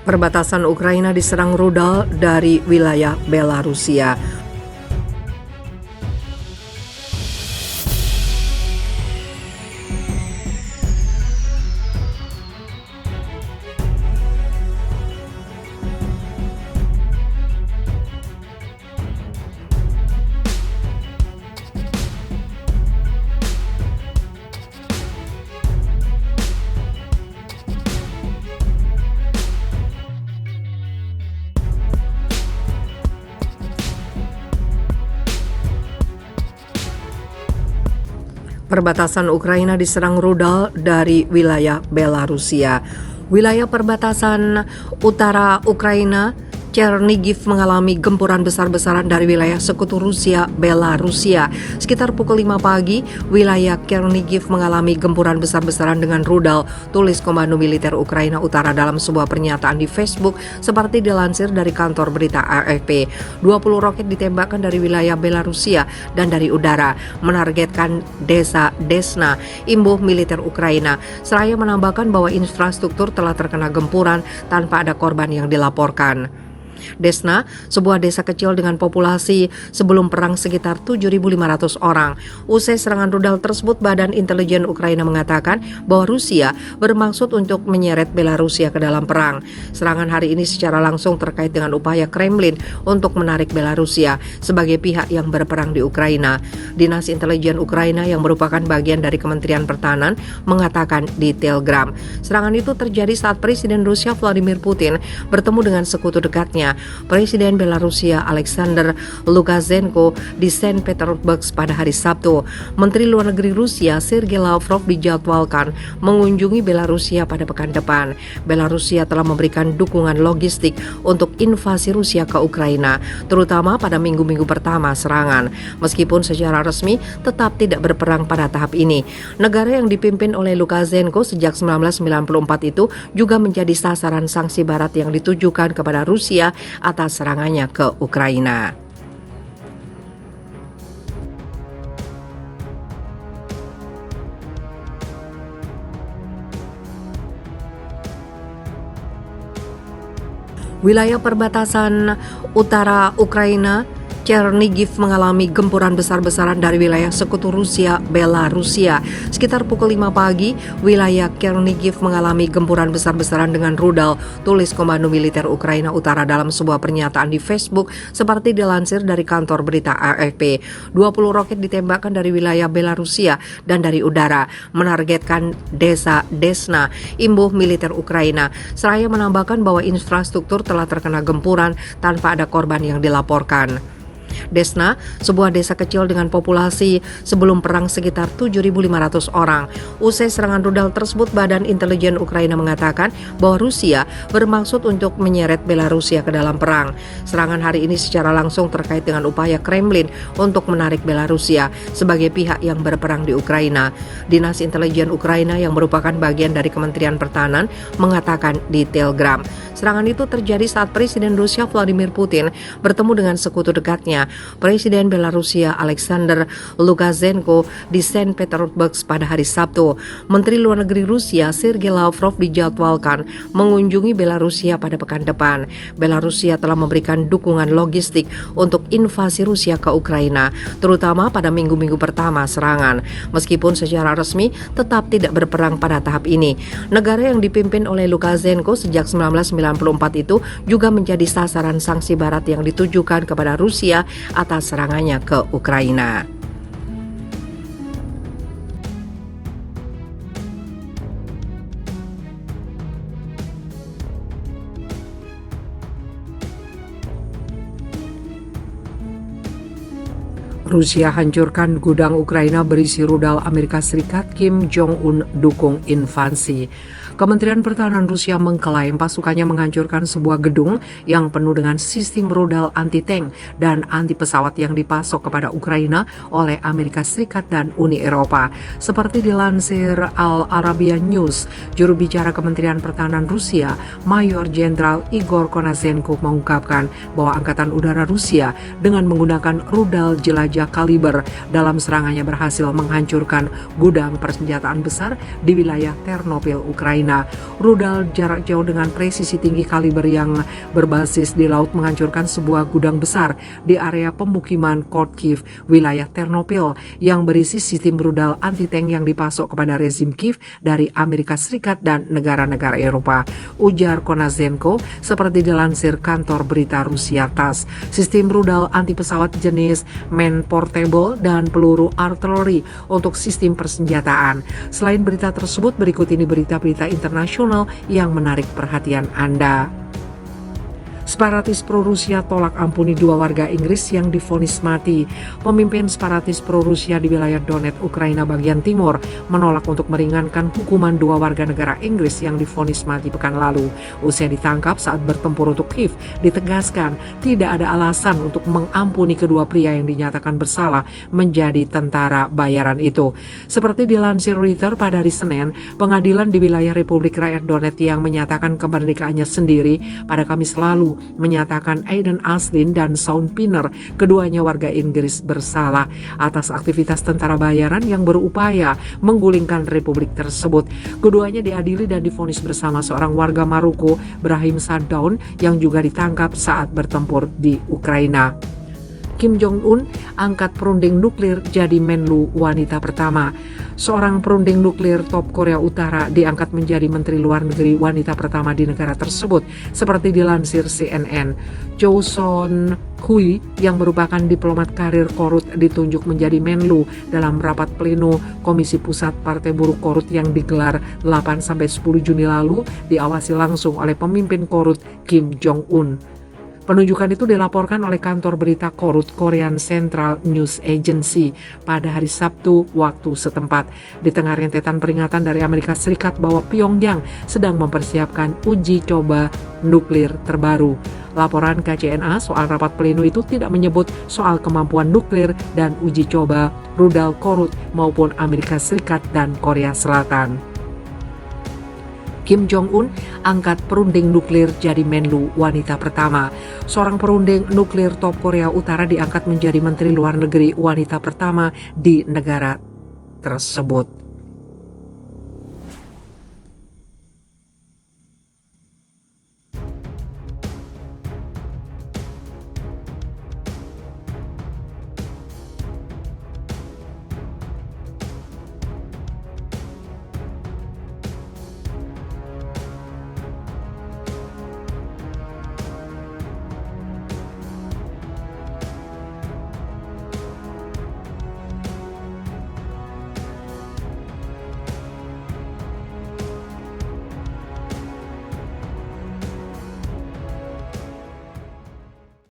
Perbatasan Ukraina diserang rudal dari wilayah Belarusia. Perbatasan Ukraina diserang rudal dari wilayah Belarusia. Wilayah perbatasan utara Ukraina, Chernihiv mengalami gempuran besar-besaran dari wilayah sekutu Rusia, Belarusia. Sekitar pukul 5 pagi, wilayah Chernihiv mengalami gempuran besar-besaran dengan rudal, tulis Komando Militer Ukraina Utara dalam sebuah pernyataan di Facebook seperti dilansir dari kantor berita AFP. 20 roket ditembakkan dari wilayah Belarusia dan dari udara, menargetkan desa Desna, imbuh militer Ukraina. Seraya menambahkan bahwa infrastruktur telah terkena gempuran tanpa ada korban yang dilaporkan. Desna, sebuah desa kecil dengan populasi sebelum perang sekitar 7.500 orang. Usai serangan rudal tersebut, Badan Intelijen Ukraina mengatakan bahwa Rusia bermaksud untuk menyeret Belarusia ke dalam perang. Serangan hari ini secara langsung terkait dengan upaya Kremlin untuk menarik Belarusia sebagai pihak yang berperang di Ukraina. Dinas Intelijen Ukraina yang merupakan bagian dari Kementerian Pertahanan mengatakan di Telegram. Serangan itu terjadi saat Presiden Rusia Vladimir Putin bertemu dengan sekutu dekatnya, Presiden Belarusia Alexander Lukashenko di Saint Petersburg pada hari Sabtu. Menteri Luar Negeri Rusia Sergei Lavrov dijadwalkan mengunjungi Belarusia pada pekan depan. Belarusia telah memberikan dukungan logistik untuk invasi Rusia ke Ukraina, terutama pada minggu-minggu pertama serangan. Meskipun secara resmi tetap tidak berperang pada tahap ini, negara yang dipimpin oleh Lukashenko sejak 1994 itu juga menjadi sasaran sanksi Barat yang ditujukan kepada Rusia atas serangannya ke Ukraina. Wilayah perbatasan utara Ukraina, Chernihiv mengalami gempuran besar-besaran dari wilayah sekutu Rusia, Belarusia. Sekitar pukul 5 pagi, wilayah Chernihiv mengalami gempuran besar-besaran dengan rudal, tulis Komando Militer Ukraina Utara dalam sebuah pernyataan di Facebook seperti dilansir dari kantor berita AFP. 20 roket ditembakkan dari wilayah Belarusia dan dari udara, menargetkan desa Desna, imbuh militer Ukraina. Seraya menambahkan bahwa infrastruktur telah terkena gempuran tanpa ada korban yang dilaporkan. Desna, sebuah desa kecil dengan populasi sebelum perang sekitar 7.500 orang. Usai serangan rudal tersebut, Badan Intelijen Ukraina mengatakan bahwa Rusia bermaksud untuk menyeret Belarusia ke dalam perang. Serangan hari ini secara langsung terkait dengan upaya Kremlin untuk menarik Belarusia sebagai pihak yang berperang di Ukraina. Dinas Intelijen Ukraina yang merupakan bagian dari Kementerian Pertahanan mengatakan di Telegram. Serangan itu terjadi saat Presiden Rusia Vladimir Putin bertemu dengan sekutu dekatnya, Presiden Belarusia Alexander Lukashenko di Saint Petersburg pada hari Sabtu. Menteri Luar Negeri Rusia Sergei Lavrov dijadwalkan mengunjungi Belarusia pada pekan depan. Belarusia telah memberikan dukungan logistik untuk invasi Rusia ke Ukraina, terutama pada minggu-minggu pertama serangan. Meskipun secara resmi tetap tidak berperang pada tahap ini, negara yang dipimpin oleh Lukashenko sejak 1994 itu juga menjadi sasaran sanksi Barat yang ditujukan kepada Rusia atas serangannya ke Ukraina. Rusia hancurkan gudang Ukraina berisi rudal Amerika Serikat, Kim Jong-un dukung invasi. Kementerian Pertahanan Rusia mengklaim pasukannya menghancurkan sebuah gedung yang penuh dengan sistem rudal anti-tank dan anti-pesawat yang dipasok kepada Ukraina oleh Amerika Serikat dan Uni Eropa. Seperti dilansir Al Arabiya News, juru bicara Kementerian Pertahanan Rusia, Mayor Jenderal Igor Konashenkov mengungkapkan bahwa Angkatan Udara Rusia dengan menggunakan rudal jelajah 3 kaliber dalam serangannya berhasil menghancurkan gudang persenjataan besar di wilayah Ternopil, Ukraina. Rudal jarak jauh dengan presisi tinggi kaliber yang berbasis di laut menghancurkan sebuah gudang besar di area pemukiman Kharkiv, wilayah Ternopil, yang berisi sistem rudal anti-tank yang dipasok kepada rezim Kiev dari Amerika Serikat dan negara-negara Eropa, ujar Konazenko seperti dilansir kantor berita Rusia TASS. Sistem rudal anti-pesawat jenis man-portable dan peluru artileri untuk sistem persenjataan. Selain berita tersebut, berikut ini berita-berita internasional yang menarik perhatian Anda. Separatis pro-Rusia tolak ampuni 2 warga Inggris yang divonis mati. Pemimpin separatis pro-Rusia di wilayah Donetsk, Ukraina bagian timur, menolak untuk meringankan hukuman 2 warga negara Inggris yang divonis mati pekan lalu. Usai ditangkap saat bertempur untuk Kiev, ditegaskan tidak ada alasan untuk mengampuni kedua pria yang dinyatakan bersalah menjadi tentara bayaran itu. Seperti dilansir Reuters pada hari Senin, pengadilan di wilayah Republik Rakyat Donetsk yang menyatakan kemerdekaannya sendiri pada Kamis lalu menyatakan Aidan Aslin dan Sean Pinner, keduanya warga Inggris, bersalah atas aktivitas tentara bayaran yang berupaya menggulingkan republik tersebut. Keduanya diadili dan divonis bersama seorang warga Maroko, Brahim Sadoun, yang juga ditangkap saat bertempur di Ukraina. Kim Jong-un angkat perunding nuklir jadi Menlu wanita pertama. Seorang perunding nuklir top Korea Utara diangkat menjadi Menteri Luar Negeri wanita pertama di negara tersebut, seperti dilansir CNN. Cho Son-hui yang merupakan diplomat karir Korut ditunjuk menjadi Menlu dalam rapat pleno Komisi Pusat Partai Buruh Korut yang digelar 8-10 Juni lalu, diawasi langsung oleh pemimpin Korut Kim Jong-un. Penunjukan itu dilaporkan oleh kantor berita Korut Korean Central News Agency pada hari Sabtu waktu setempat, di tengah rentetan peringatan dari Amerika Serikat bahwa Pyongyang sedang mempersiapkan uji coba nuklir terbaru. Laporan KCNA soal rapat pleno itu tidak menyebut soal kemampuan nuklir dan uji coba rudal Korut maupun Amerika Serikat dan Korea Selatan. Kim Jong-un angkat perunding nuklir jadi Menlu wanita pertama. Seorang perunding nuklir top Korea Utara diangkat menjadi Menteri Luar Negeri wanita pertama di negara tersebut.